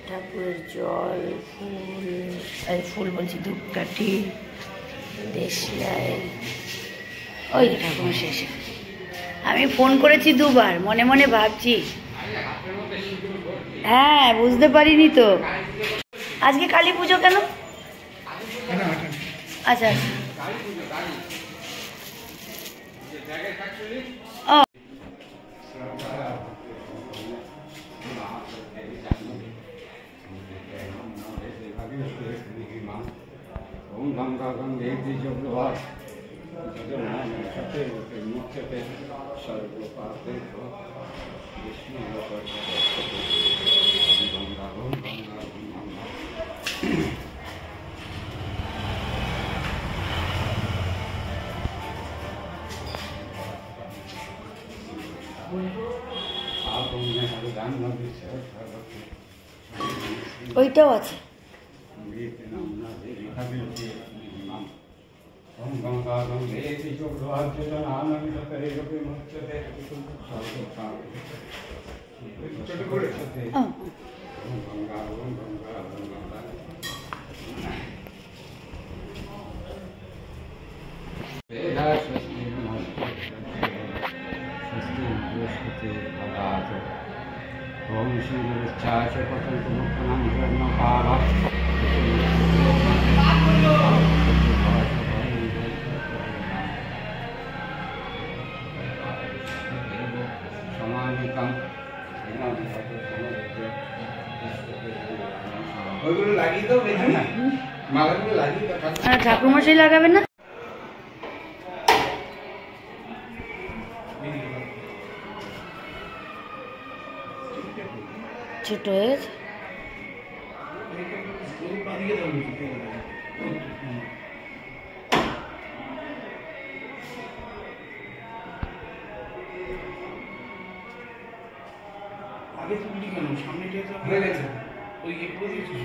ঠাকুরের জল, ফুল বলছি, ধূপকাঠি, দেশলাই। ওই ঠাকুর শেষে আমি ফোন করেছি দুবার, মনে মনে ভাবছি। হ্যাঁ, বুঝতে পারিনি তো। আজকে কালী পুজো কেন? আচ্ছা ও ওইটাও আছে। ओम श्री गुरुचाच पतंतमुक्तनाम ब्रह्मपाल समानिकम ওইগুলো লাগিয়ে দাও বেশি মালাগুলো লাগিয়ে দাও। ঠাকুর মশাই লাগাবেন না? ছোট হয়েছে। আগে তুমি কেন সামনে দিয়ে তো হয়ে গেছে ওই একটু দিয়েছিস।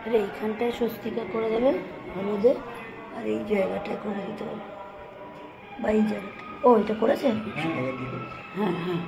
আরে এইখানটায় স্বস্তিকা করে দেবে হলুদে, আর এই জায়গাটায় করে দিতে হবে, বা এই জায়গাটা। ও, এটা করেছে? হ্যাঁ হ্যাঁ।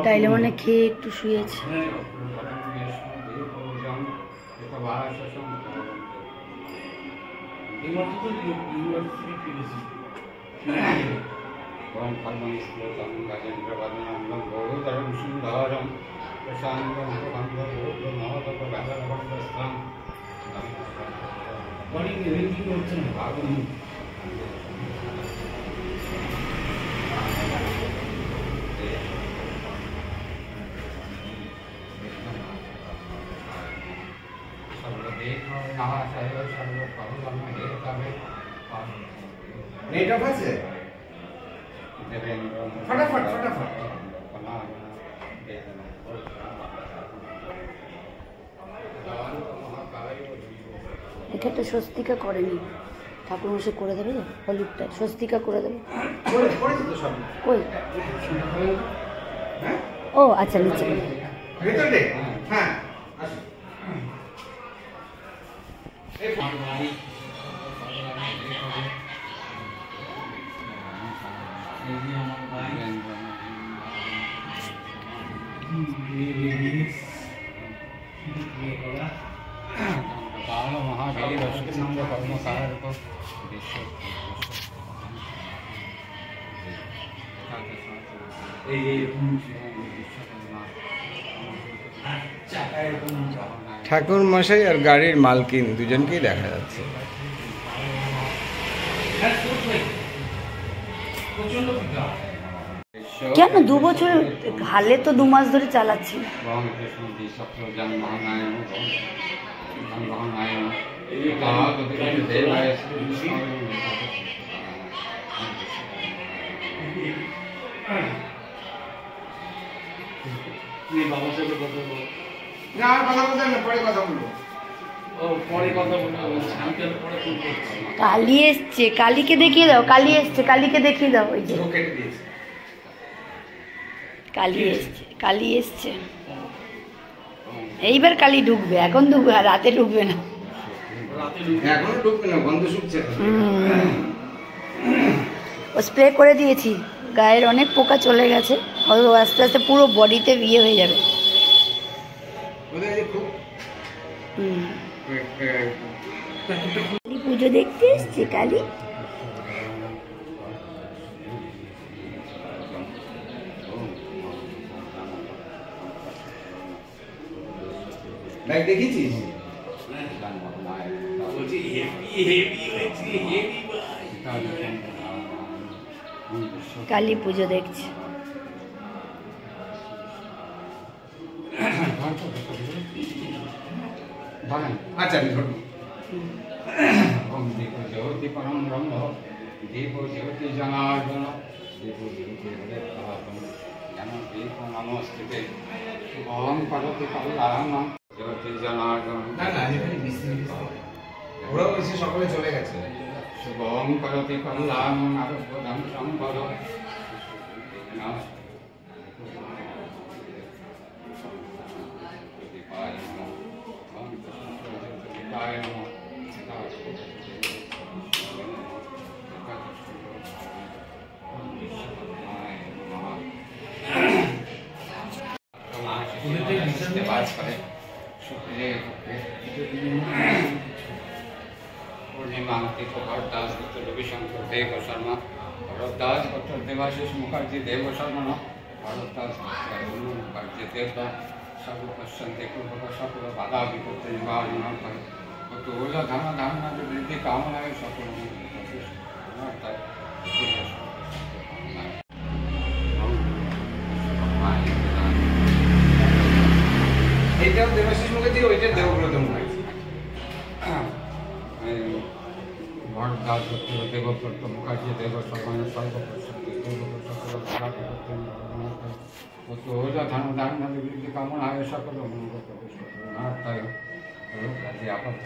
তাইলে মানে খেয়ে একটু শুয়েছে। नेटवर्क আছে फटाफट फटाफट এখানটা স্বস্তিকা করেনি, ঠাকুর মশাই করে দেবে তো হলুদটা, স্বস্তিকা করে দেবে। কই? ও আচ্ছা, নিচে। হ্যাঁ महावीर कर्मकार को ঠাকুর মশাই আর গাড়ির মালকিন দুজনকেই দেখা যাচ্ছে। কেন 2 বছর? হালে তো 2 মাস ধরে চালাচ্ছি। বাবার সাথে কথা বলো। না আর কথা বলতে না, পরে কথা বলবো। ও পরে কথা বলবো, আমি তো পরে ফোন করছি। কালী এসছে, কালীকে দেখিয়ে দাও। কালী এসছে, কালীকে দেখিয়ে দাও। ওই যে ও কেটে দিয়েছে। কালী এসছে, কালী এসছে। এইবার কালী ঢুকবে, এখন ঢুকবে, আর রাতে ঢুকবে না। রাতে এখনো ঢুকবে না, গন্ধ শুকছে। ও স্প্রে করে দিয়েছি, গায়ের অনেক পোকা চলে গেছে। ও আস্তে আস্তে পুরো বডিতে বিয়ে হয়ে যাবে। ওদের যে খুব কালী পুজো দেখতে এসছে। কালী লাইক দেখেছিস? বলছি হেভি হয়েছে, হেভি ভাই। কালী পুজো দেখছে। আচ্ছা আমি ধরবো। ওম দীপ জ্যোতি পরম ব্রহ্ম দীপ জ্যোতি জনার্দন দীপ জ্যোতি হরে প্রভাতম জ্ঞান দীপ নমস্তে ওম পার্বতী কল্যাণ জ্যোতি জনার্দন না না এখানে মিস্ত্রি ওরাও এসে সকলে চলে গেছে। শুভম করতি কল্যাণ আরোগ্যদান সম্পদ पूर्णिमा भरत दास डॉक्टर रविशंकर देव शर्मा भरत दास डॉक्टर देवाशीष मुखर्जी देव शर्मा भरत दास मुखर्जी देवता सब पश्यंते पूर्वक सकल बाधा विपत्ति निवारण तुल धन धारण वृद्धि कामनाय सकल এইটাও দেবাশিস মুখার্জি, ওইটা দেবব্রত মুখার্জি। भरत दास डॉक्टर देवव्रत मुखर्जी देव शर्मा सर्वपश्यंते पूर्वक सकल बाधा विपत्ति निवारण तुल धन धारण वृद्धि कामनाय सकल मंगल अध्यापक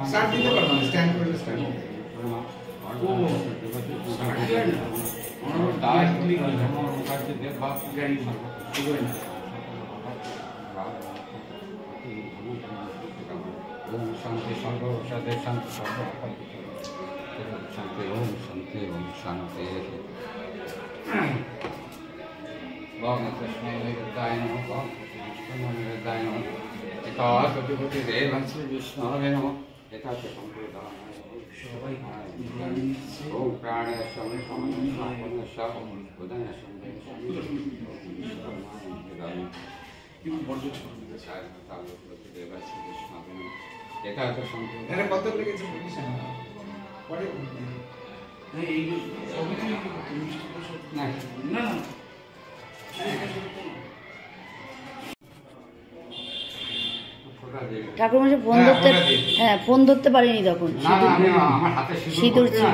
স্টার্ট দিতে পারবো না, স্ট্যান্ড করে স্ট্যান্ড। ओम शांति सर्व औषधे शांति सर्व शांति ओम शांति ओम शांति भगवान कृष्ण निरुद्धाय नमः भगवान कृष्ण निरुद्धाय नमः एकादश विभूति देवंश विष्णवे नमः एकादश संप्रदाय ओम प्राणय शमन शमन शमन शम उदय शमन एकादश এটা কত লেগেছে পজিশন? পরে এই সবই কি মিষ্টি প্রসাদ? না না না ঠাকুরমশাই ফোন ধরতে, হ্যাঁ ফোন ধরতে পারিনি তখন। না আমি আমার হাতে সিঁদুর ছিল।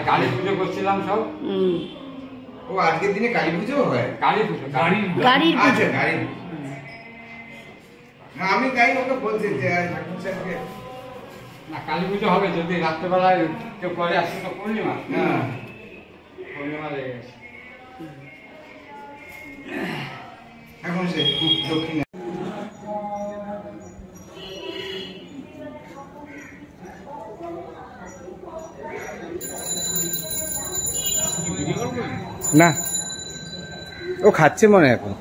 কালী পুজো করছিলাম সব। ও আজকের দিনে কালী পুজো হয়? কালী পুজো গাড়ির আচ্ছা পুজো। গাড়ি। না আমি তাই ওকে বলছি যে ঠাকুর সাহেবকে না কালী পুজো হবে যদি রাত্রেবেলায় কেউ করে আসছে তো পূর্ণিমা। হ্যাঁ পূর্ণিমা লেগে গেছে। এখন সে দক্ষিণে না ও খাচ্ছে মনে হয় এখন।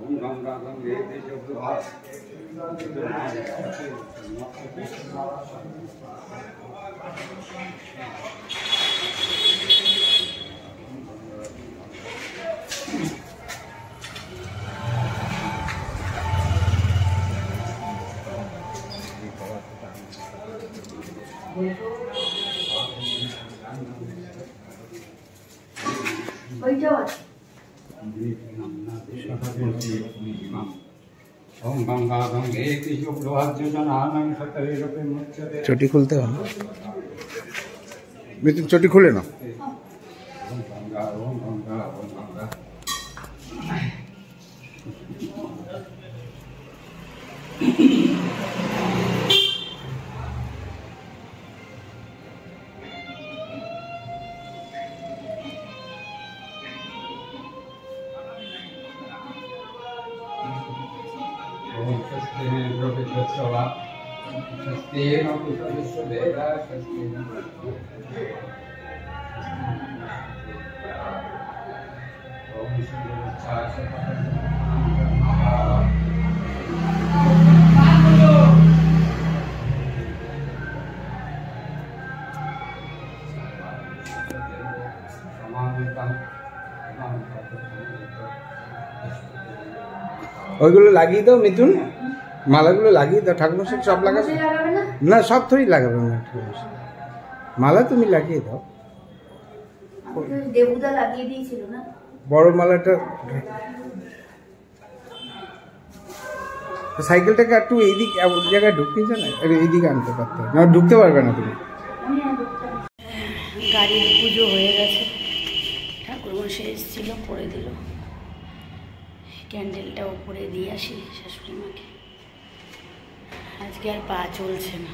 ओम गंगा गंगे চটি খুলতে হবে, মিথুন চটি খুলে না। ওইগুলো লাগিয়ে দাও মিথুন, মালাগুলো লাগিয়ে দাও। ঠাকুরমশাই সব লাগাবে না, সব থরি লাগাবে না ঠাকুরমশাই, মালা তুমি লাগিয়ে দাও। দেবুদা লাগিয়ে দিয়েছিল না বড় মালাটা। সাইকেলটাকে একটু এইদিকে জায়গায় ঢুকতে না, এইদিকে আনতে পারতে না, ঢুকতে পারবে না তুমি। গাড়ির পুজো হয়ে গেছে, ঠাকুরমশাই এসেছিল করে দিল। ক্যান্ডেলটা উপরে দিয়ে আসি শাশুড়ি মাকে, আজকে আর পা চলছে না।